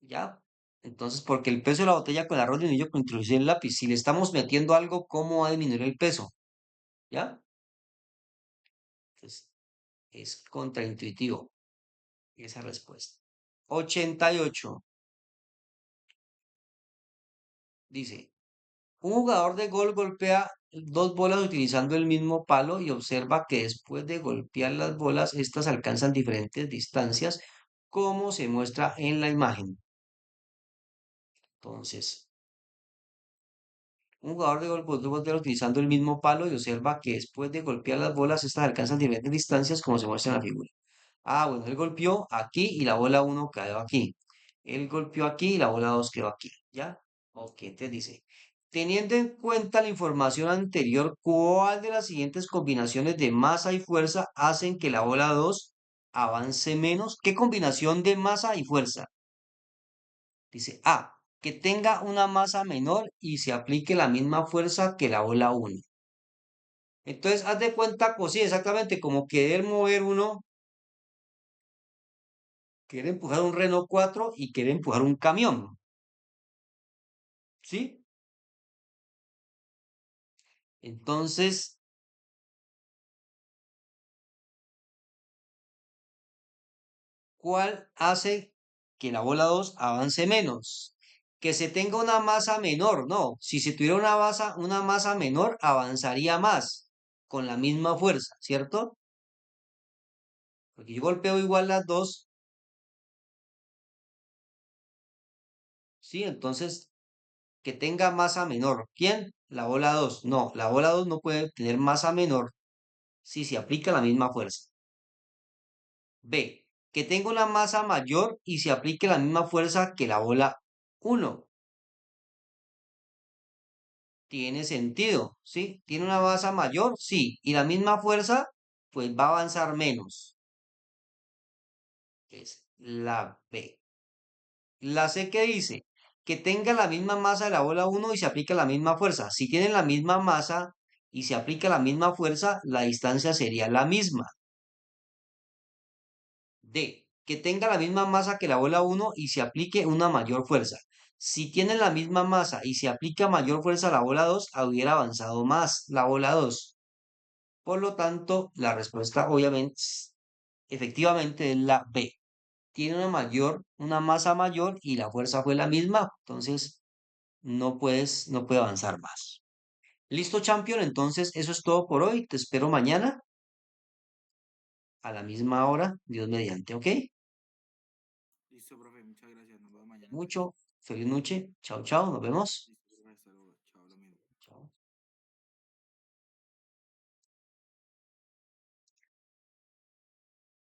¿Ya? Entonces, porque el peso de la botella con arroz disminuye con introducir el lápiz. Si le estamos metiendo algo, ¿cómo va a disminuir el peso? ¿Ya? Entonces, es contraintuitivo esa respuesta. 88. Dice, un jugador de golf golpea dos bolas utilizando el mismo palo y observa que después de golpear las bolas, estas alcanzan diferentes distancias, como se muestra en la imagen. Entonces, un jugador de fútbol utilizando el mismo palo y observa que después de golpear las bolas, estas alcanzan diferentes distancias, como se muestra en la figura. Ah, bueno, él golpeó aquí y la bola uno quedó aquí. Él golpeó aquí y la bola 2 quedó aquí. ¿Ya? Ok, te dice. Teniendo en cuenta la información anterior, ¿cuál de las siguientes combinaciones de masa y fuerza hacen que la bola 2 avance menos? ¿Qué combinación de masa y fuerza? Dice A, que tenga una masa menor y se aplique la misma fuerza que la bola 1. Entonces, haz de cuenta, pues sí, exactamente, como querer mover uno, quiere empujar un Renault 4 y quiere empujar un camión. ¿Sí? Entonces, ¿cuál hace que la bola 2 avance menos? Que se tenga una masa menor, no. Si se tuviera una masa menor, avanzaría más con la misma fuerza, ¿cierto? Porque yo golpeo igual las dos, ¿sí? Entonces, que tenga masa menor. ¿Quién? La bola 2. No, la bola 2 no puede tener masa menor si se aplica la misma fuerza. B, que tenga una masa mayor y se aplique la misma fuerza que la bola 1. Tiene sentido, ¿sí? ¿Tiene una masa mayor? Sí. ¿Y la misma fuerza? Pues va a avanzar menos. Es la B. La C que dice que tenga la misma masa de la bola 1 y se aplica la misma fuerza. Si tienen la misma masa y se aplica la misma fuerza, la distancia sería la misma. D, que tenga la misma masa que la bola 1 y se aplique una mayor fuerza. Si tienen la misma masa y se aplica mayor fuerza a la bola 2, hubiera avanzado más la bola 2. Por lo tanto, la respuesta obviamente, efectivamente es la B. Tiene una masa mayor y la fuerza fue la misma, entonces no puede avanzar más. Listo, champion, entonces eso es todo por hoy. Te espero mañana a la misma hora, Dios mediante, ¿ok? Listo, profe, muchas gracias. Nos vemos mañana entonces. Mucho, feliz noche, chao, chao, nos vemos. Listo.